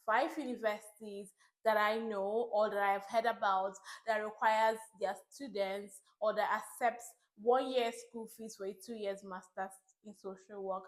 5 universities that I know or that I've heard about that requires their students or that accepts 1 year school fees for a 2 years master's in social work.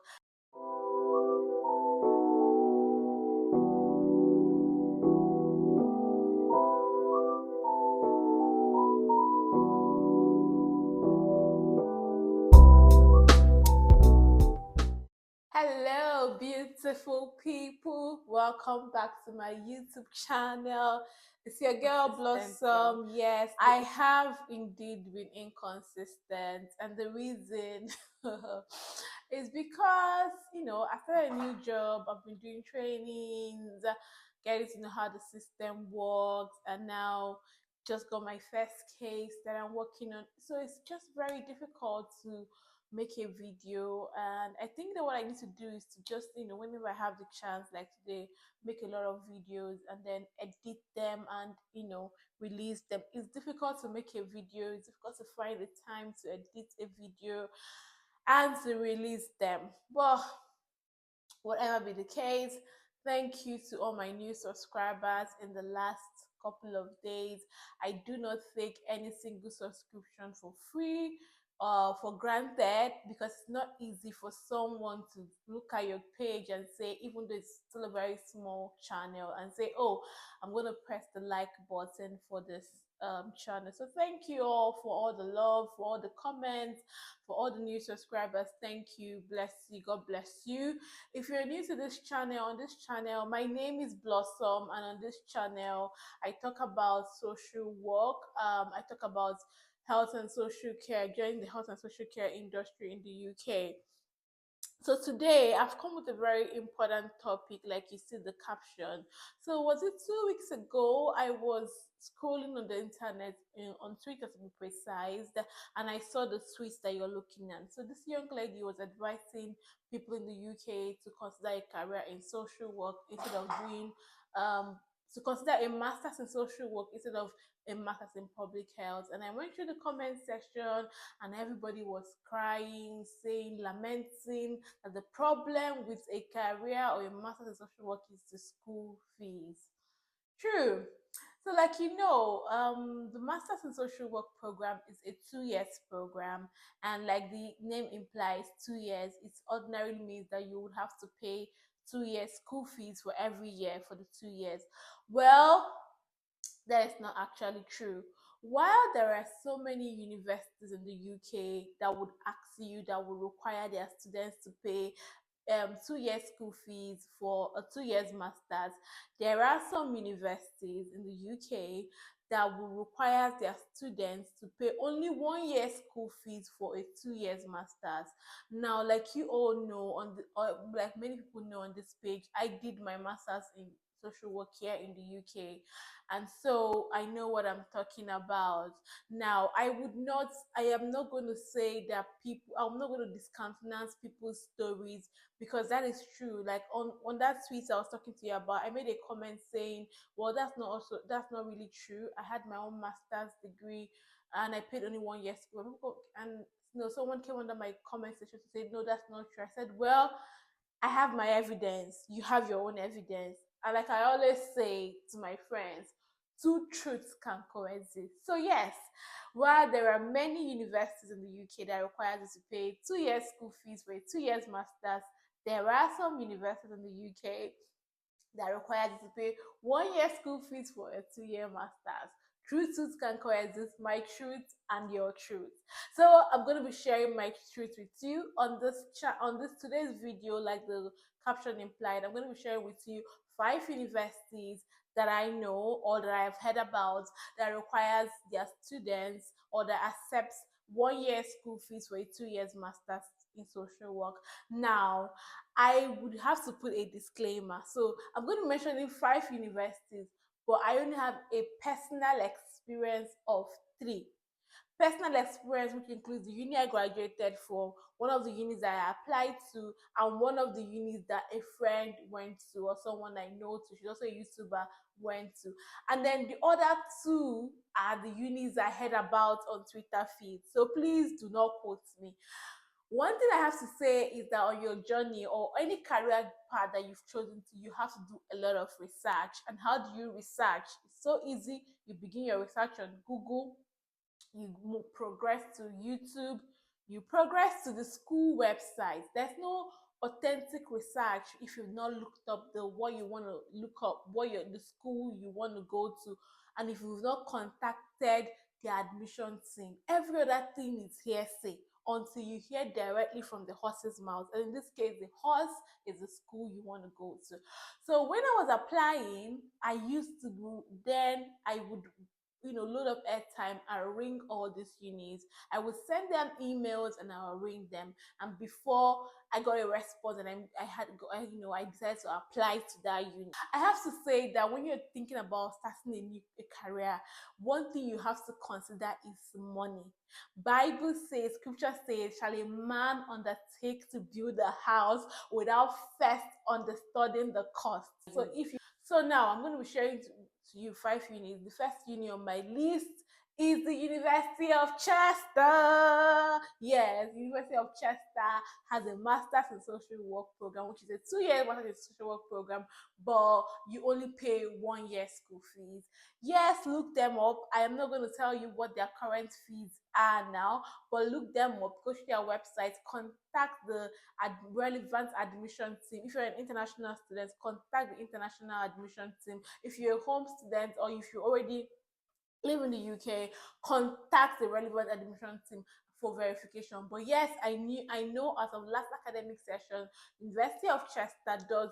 Hello, beautiful people. Welcome back to my YouTube channel. It's your girl Blossom. Yes, I have indeed been inconsistent, and the reason is because I started a new job. I've been doing trainings, getting to know how the system works, and now just got my first case that I'm working on. So it's just very difficult to make a video, and I think that what I need to do is to just whenever I have the chance, like today, make a lot of videos and then edit them and release them. It's difficult to make a video, it's difficult to find the time to edit a video and to release them. But whatever be the case, thank you to all my new subscribers in the last couple of days. I do not take any single subscription for free for granted, because it's not easy for someone to look at your page and say, even though it's still a very small channel, and say, oh, I'm going to press the like button for this channel. So thank you all for all the love, for all the comments, for all the new subscribers. Thank you. Bless you. God bless you. If you're new to this channel, on this channel, my name is Blossom, and on this channel I talk about social work. I talk about health and social care, joining the health and social care industry in the UK. So today I've come with a very important topic, like you see the caption. So was it 2 weeks ago I was scrolling on the internet, on Twitter to be precise, and I saw the tweets that you're looking at. So this young lady was advising people in the UK to consider a career in social work instead of doing to consider a master's in social work instead of a master's in public health. And I went through the comment section, and everybody was crying, saying, lamenting that the problem with a career or a master's in social work is the school fees. True. So, like the Masters in Social Work program is a 2 years program, and like the name implies, 2 years. It ordinarily means that you would have to pay 2 years school fees for every year for the 2 years. Well, that is not actually true. While there are so many universities in the UK that would ask you, that would require their students to pay 2 years school fees for a 2 years masters, there are some universities in the UK that will require their students to pay only 1 year school fees for a 2 years masters. Now, like you all know, or like many people know on this page, I did my masters in social work here in the UK, and so I know what I'm talking about. Now, I am not going to say that people, I'm not going to discountenance people's stories, because that is true. Like on that tweet I was talking to you about, I made a comment saying, well, that's not really true. I had my own master's degree and I paid only 1 year school. And someone came under my comment section to say, no, that's not true. I said, well, I have my evidence. You have your own evidence. And like I always say to my friends, two truths can coexist. So yes, while there are many universities in the UK that require you to pay 2 years school fees for a 2 years masters, there are some universities in the UK that requires you to pay 1 year school fees for a 2 year master's. Truths can coexist, my truth and your truth. So I'm going to be sharing my truth with you on this today's video. Like the caption implied, I'm going to be sharing with you 5 universities that I know or that I've heard about that requires their students or that accepts 1 year school fees for a 2 years master's in social work. Now, I would have to put a disclaimer. So I'm going to mention 5 universities, but I only have a personal experience of 3. Personal experience, which includes the uni I graduated from, one of the unis that I applied to, and one of the unis that a friend went to or someone I know to, she's also a YouTuber, went to. And then the other 2 are the unis I heard about on Twitter feed. So please do not quote me. One thing I have to say is that on your journey or any career path that you've chosen to, you have to do a lot of research. And how do you research? It's so easy. You begin your research on Google, you progress to YouTube, you progress to the school website. There's no authentic research if you've not looked up the what you want to look up, the school you want to go to, and if you've not contacted the admission team. Every other thing is hearsay until you hear directly from the horse's mouth. And in this case, the horse is the school you want to go to. So when I was applying, I used to do, then I would load up airtime and ring all these unis. I would send them emails and I would ring them. And before I got a response, and I decided to apply to that uni. I have to say that when you're thinking about starting a career, one thing you have to consider is money. Bible says, Scripture says, "Shall a man undertake to build a house without first understanding the cost?" So now I'm going to be sharing to you 5 unis. The first uni on my list is the University of Chester. Yes, the University of Chester has a Master's in Social Work program, which is a 2 year Master's in Social Work program, but you only pay 1 year school fees. Yes, look them up. I am not going to tell you what their current fees are now, but look them up. Go to their website, contact the relevant admission team. If you're an international student, contact the international admission team. If you're a home student or if you already live in the UK, contact the relevant admission team for verification. But yes, I know as of last academic session, University of Chester does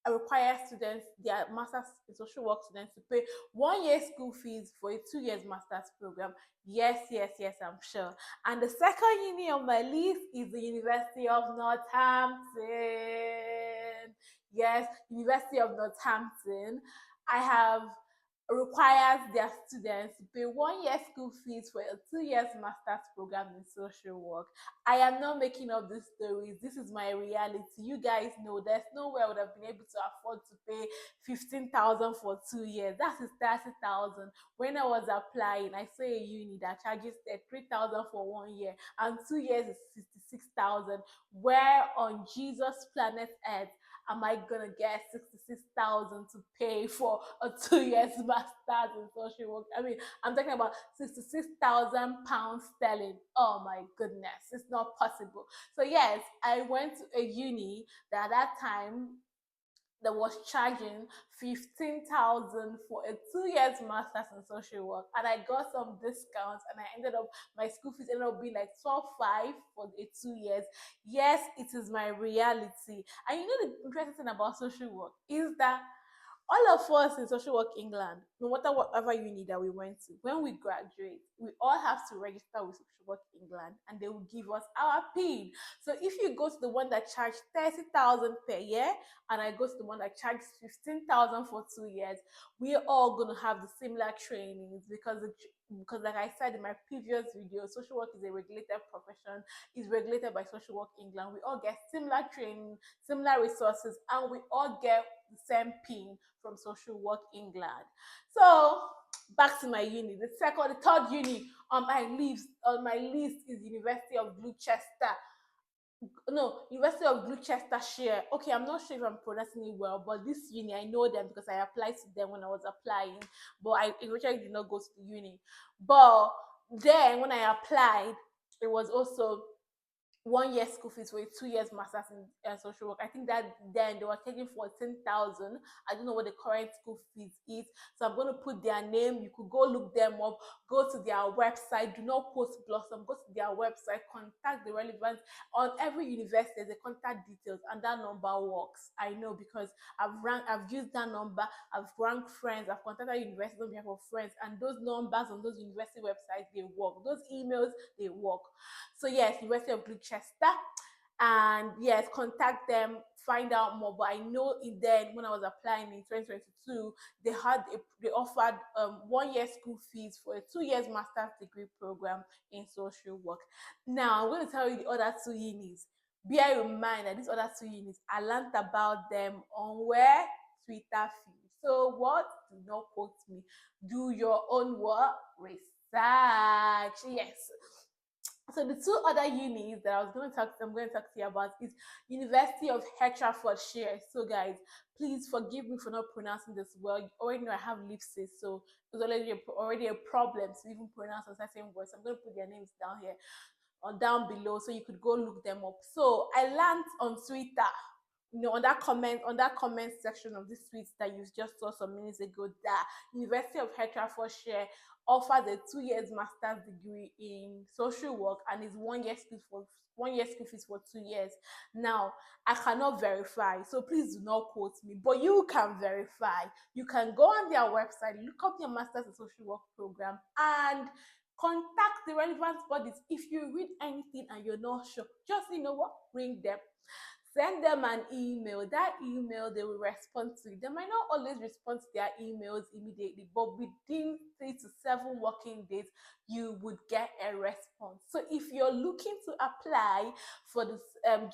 require students, their masters in social work students, to pay 1 year school fees for a 2 years master's program. Yes, yes, yes, I'm sure. And the second uni on my list is the University of Northampton. Yes, University of Northampton. I have requires their students to pay 1 year school fees for a 2 years master's program in social work. I am not making up these stories. This is my reality. You guys know there's no way I would have been able to afford to pay 15,000 for 2 years. That is 30,000. When I was applying, I saw a uni that charges 3,000 for 1 year, and 2 years is 66,000. Where on Jesus planet Earth am I gonna get 66,000 to pay for a 2 years master's in social work? I mean, I'm talking about 66,000 pounds sterling. Oh my goodness, it's not possible. So yes, I went to a uni that at that time that was charging 15,000 for a 2 years master's in social work, and I got some discounts, and I ended up my school fees ended up being like 12,500 for a 2 years. Yes, it is my reality. And you know the interesting thing about social work is that all of us in social work England, no matter whatever uni that we went to, when we graduate, we all have to register with social work England, and they will give us our PIN. So if you go to the one that charged 30,000 per year, and I go to the one that charged 15,000 for 2 years, we are all gonna have the similar trainings, because like I said in my previous video, social work is a regulated profession, is regulated by Social Work England. We all get similar training, similar resources, and we all get the same PIN from Social Work England. So back to my uni. The third uni on my list is University of Gloucester. No, University of Gloucestershire. Okay, I'm not sure if I'm pronouncing it well, but this uni, I know them because I applied to them when I was applying, but I eventually did not go to the uni. But then when I applied, it was also 1 year school fees for a 2 years master's in social work. I think that then they were taking 14,000. I don't know what the current school fees is, so I'm going to put their name. You could go look them up. Go to their website. Do not post Blossom. Go to their website. Contact the relevant on every university. There's a contact details, and that number works. I know because I've used that number. I've ranked friends. I've contacted universities on behalf of friends, and those numbers on those university websites, they work. Those emails, they work. So yes, University of Gloucester, and yes, contact them, find out more. But I know then when I was applying in 2022, they offered 1 year school fees for a 2 years master's degree program in social work. Now I'm going to tell you the other two unis. Bear in mind that these other two unis, I learned about them on where Twitter feed. So what? Do not quote me. Do your own what? Research. Yes. So the two other unis that I'm going to talk to you about is University of Hertfordshire. So guys, please forgive me for not pronouncing this well. You already know I have lipsis, so it's already a problem to even pronounce a certain words. I'm going to put their names down here or down below so you could go look them up. So I learned on Twitter, on that comment section of this tweet that you just saw some minutes ago, that University of Hertfordshire offers a 2 years master's degree in social work and is 1 year school for 1 year school fees for 2 years. Now, I cannot verify, so please do not quote me, but you can verify. You can go on their website, look up their master's in social work program, and contact the relevant bodies. If you read anything and you're not sure, just ring them, send them an email. That email, they will respond to it. They might not always respond to their emails immediately, but within 3 to 7 working days you would get a response. So if you're looking to apply for this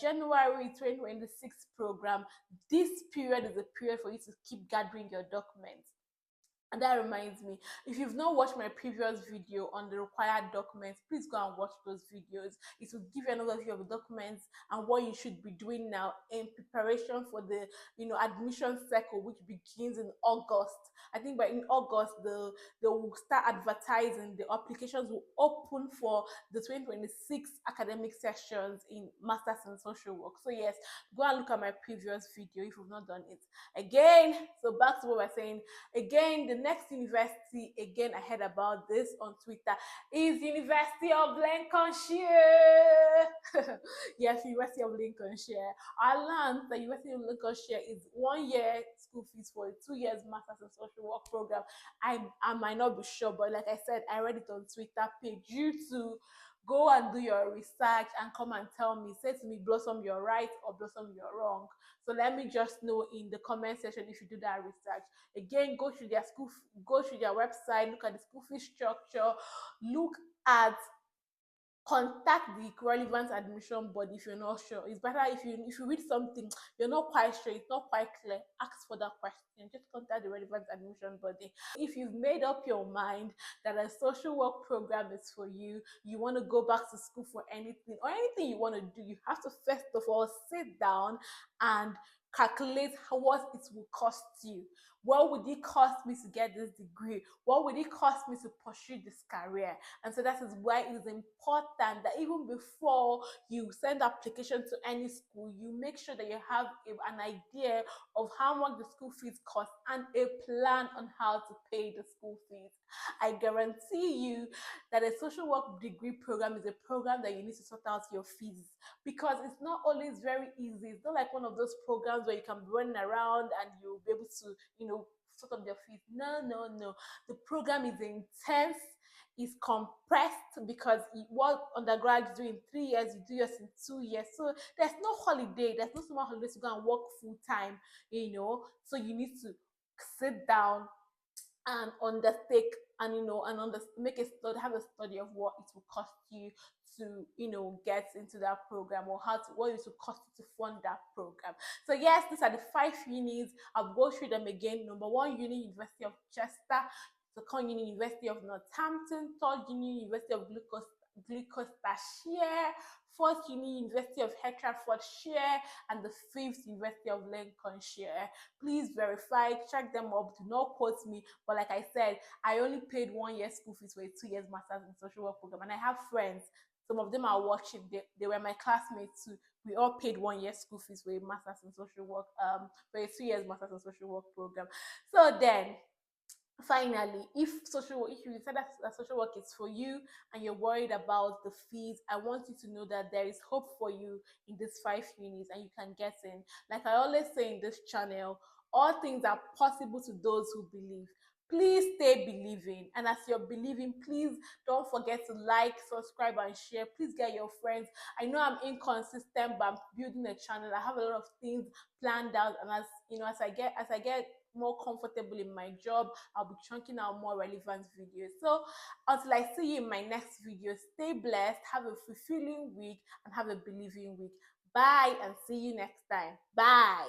January 2026 program, this period is a period for you to keep gathering your documents. And that reminds me, if you've not watched my previous video on the required documents, please go and watch those videos. It will give you an overview of the documents and what you should be doing now in preparation for the admission cycle, which begins in August. I think by in August they will start advertising. The applications will open for the 2026 academic sessions in Masters in Social Work. So yes, go and look at my previous video if you've not done it. Again, so back to what we're saying. Again, the next university, again, I heard about this on Twitter, is University of Lincolnshire. Yes, University of Lincolnshire. I learned that University of Lincolnshire is 1 year school fees for a 2 years master's in social work program. I might not be sure, but like I said, I read it on Twitter page. You too, go and do your research and come and tell me. Say to me, Blossom, you're right, or Blossom, you're wrong. So let me just know in the comment section if you do that research. Again, go through their website, look at the school fee structure, look at contact the relevant admission body if you're not sure. It's better if you read something you're not quite sure, it's not quite clear, ask for that question. Just contact the relevant admission body. If you've made up your mind that a social work program is for you, you want to go back to school for anything or anything you want to do, you have to first of all sit down and calculate what it will cost you. What would it cost me to get this degree? What would it cost me to pursue this career? And so that is why it is important that even before you send application to any school, you make sure that you have an idea of how much the school fees cost and a plan on how to pay the school fees. I guarantee you that a social work degree program is a program that you need to sort out your fees, because it's not always very easy. It's not like one of those programs where you can be running around and you'll be able to, sort of your fees. No, no, no. The program is intense, is compressed, because what undergrads do in 3 years, you do yours in 2 years. So there's no holiday, there's no summer holidays to go and work full time, So you need to sit down and undertake and make a study, have a study of what it will cost you to get into that program, or what it will cost you to fund that program. So yes, these are the 5 unis. I'll go through them again. Number 1 uni, University of Chester. Second uni, University of Northampton. Third uni, University of Gloucestershire. Fourth uni, University of Hertfordshire. And the fifth, University of Lincolnshire. Please verify, check them up, do not quote me, but like I said, I only paid 1 year school fees for a 2 years master's in social work program, and I have friends, some of them are watching, they were my classmates too. We all paid 1 year school fees for a master's in social work, for a 2 years master's in social work program. So then, finally, if you decide that social work is for you and you're worried about the fees, I want you to know that there is hope for you in these 5 unis and you can get in. Like I always say in this channel, all things are possible to those who believe. Please stay believing, and as you're believing, please don't forget to like, subscribe, and share. Please get your friends. I know I'm inconsistent, but I'm building a channel. I have a lot of things planned out, and as I get more comfortable in my job, I'll be chunking out more relevant videos. So until I see you in my next video, stay blessed, have a fulfilling week, and have a believing week. Bye, and see you next time. Bye.